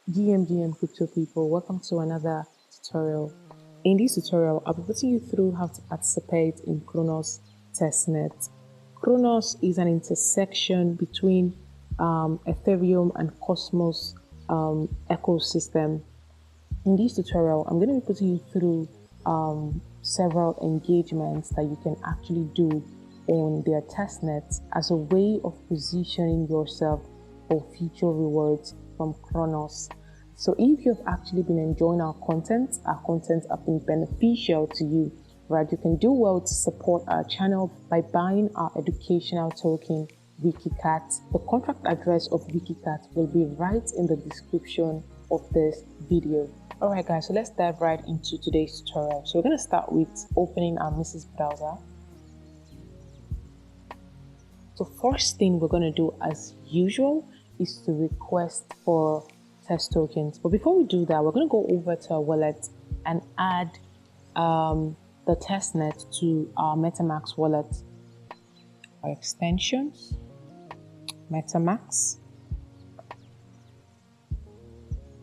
GM crypto people, welcome to another tutorial. In this tutorial, I'll be putting you through how to participate in Kronos testnet. Kronos is an intersection between Ethereum and Cosmos ecosystem. In this tutorial, I'm going to be putting you through several engagements that you can actually do on their testnet as a way of positioning yourself for future rewards from Kronos. So if you've actually been enjoying our content have been beneficial to you, right? You can do well to support our channel by buying our educational token, WikiCat. The contract address of WikiCat will be right in the description of this video. Alright guys, so let's dive right into today's tutorial. So we're going to start with opening our Mrs. browser. So first thing we're going to do as usual is to request for test tokens. But before we do that, we're going to go over to our wallet and add the testnet to our Metamask wallet. Our extensions, Metamask,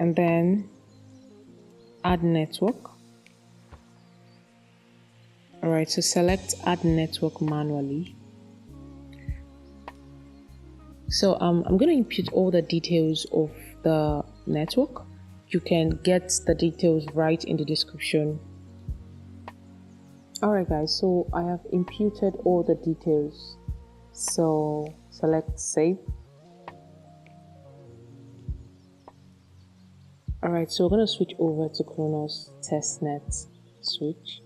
and then add network. Alright, so select add network manually. So I'm going to input all the details of the network. You can get the details right in the description. Alright guys, so I have imputed all the details. So select save. Alright, so we're going to switch over to Kronos testnet switch.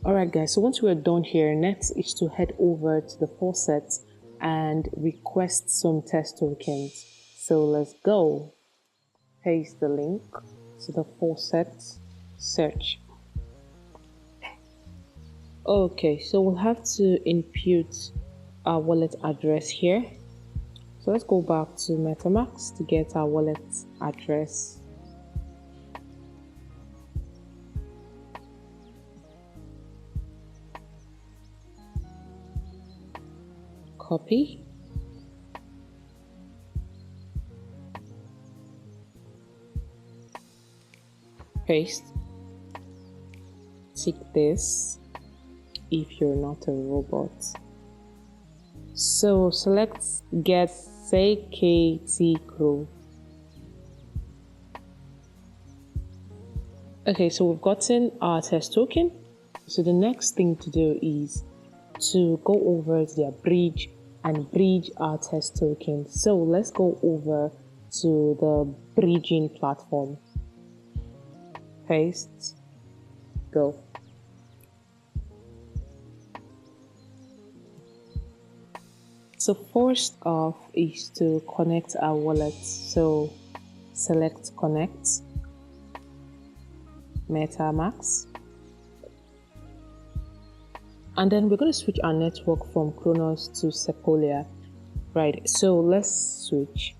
Alright guys, so once we're done here, next is to head over to the faucet and request some test tokens. So let's go. Paste the link to the faucet, search. Okay, so we'll have to input our wallet address here. So let's go back to Metamask to get our wallet address. Copy. Paste. Tick this if you're not a robot. So select get CAPTCHA. Okay, so we've gotten our test token. So the next thing to do is to go over to their bridge and bridge our test token. So let's go over to the bridging platform. Paste, go. So first off is to connect our wallet. So select connect, Metamask. And then we're going to switch our network from Kronos to Sepolia. Right, so let's switch.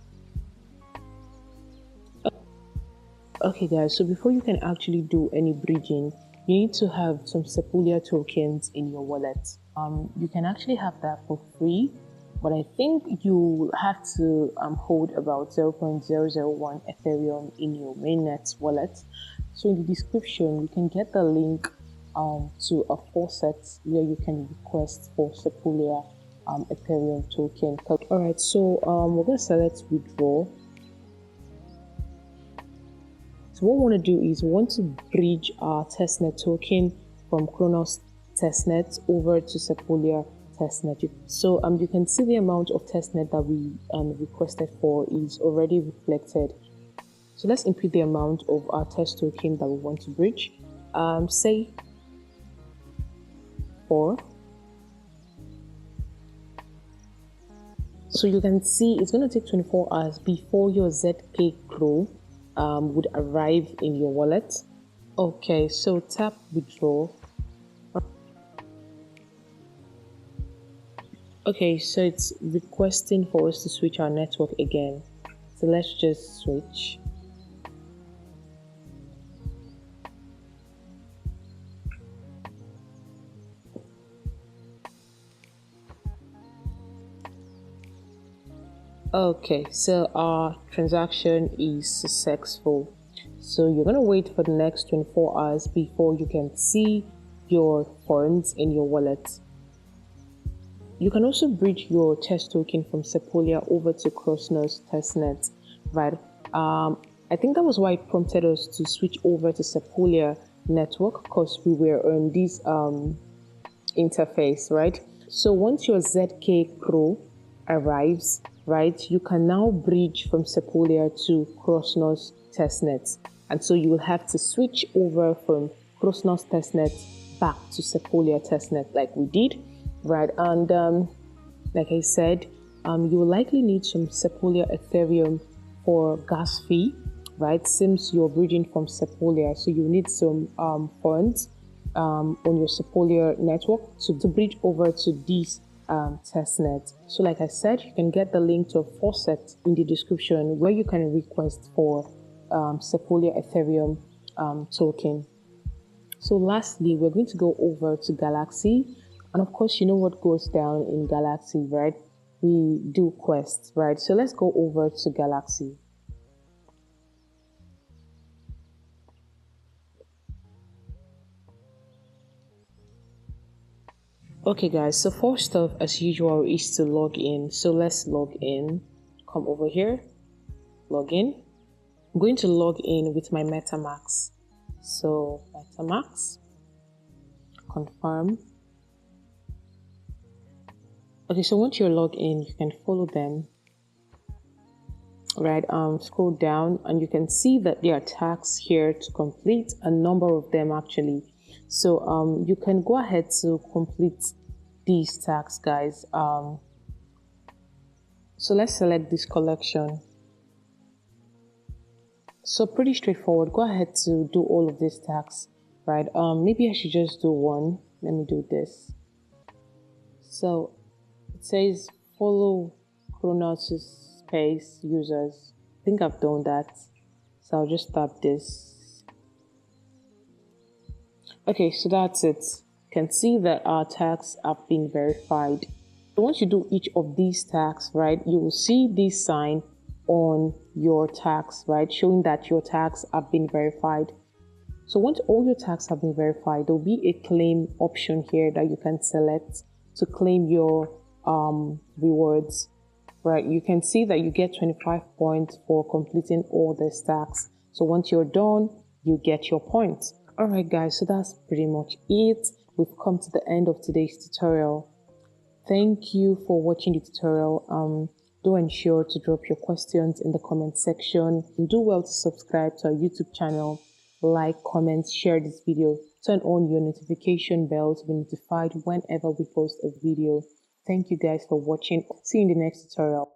Okay guys, so before you can actually do any bridging, you need to have some Sepolia tokens in your wallet. You can actually have that for free, but I think you have to hold about 0.001 Ethereum in your mainnet wallet. So in the description, you can get the link to a faucet where you can request for Sepolia Ethereum token. Alright, so we're going to select withdraw. So what we want to do is we want to bridge our testnet token from Kronos testnet over to Sepolia testnet. So you can see the amount of testnet that we requested for is already reflected. So let's input the amount of our test token that we want to bridge. Say 4. So you can see it's going to take 24 hours before your ZK Crow would arrive in your wallet. Okay, so tap withdraw. Okay, so it's requesting for us to switch our network again. So let's just switch. Okay, so our transaction is successful. So you're gonna wait for the next 24 hours before you can see your funds in your wallet. You can also bridge your test token from Sepolia over to Kronos Testnet, right? I think that was why it prompted us to switch over to Sepolia network, because we were on this interface, right? So once your ZK Pro arrives, right, you can now bridge from Sepolia to Kronos Testnet. And so you will have to switch over from Kronos Testnet back to Sepolia Testnet like we did, right? And like I said, you will likely need some Sepolia Ethereum for gas fee, right? Since you're bridging from Sepolia, so you need some funds on your Sepolia network to bridge over to this testnet. So like I said, you can get the link to a faucet in the description where you can request for Sepolia Ethereum token. So lastly, we're going to go over to Galaxy. And of course, you know what goes down in Galaxy, right? We do quests, right? So let's go over to Galaxy. Okay guys, so first off, as usual, is to log in. So let's log in. Come over here, log in. I'm going to log in with my Metamask. So Metamask, confirm. Okay, so once you're logged in, you can follow them. Right, scroll down and you can see that there are tasks here to complete, a number of them actually. So you can go ahead to complete these tasks, guys. So let's select this collection. So pretty straightforward. Go ahead to do all of these tasks, right? Maybe I should just do one. Let me do this. So it says follow Kronos space users. I think I've done that. So I'll just tap this. Okay, so that's it. You can see that our tags have been verified. So once you do each of these tags, right, you will see this sign on your tags, right, showing that your tags have been verified. So once all your tags have been verified, there'll be a claim option here that you can select to claim your rewards, right? You can see that you get 25 points for completing all the stacks. So once you're done, you get your points. All right, guys, so that's pretty much it. We've come to the end of today's tutorial. Thank you for watching the tutorial. Do ensure to drop your questions in the comment section. And do well to subscribe to our YouTube channel. Like, comment, share this video. Turn on your notification bell to be notified whenever we post a video. Thank you guys for watching. See you in the next tutorial.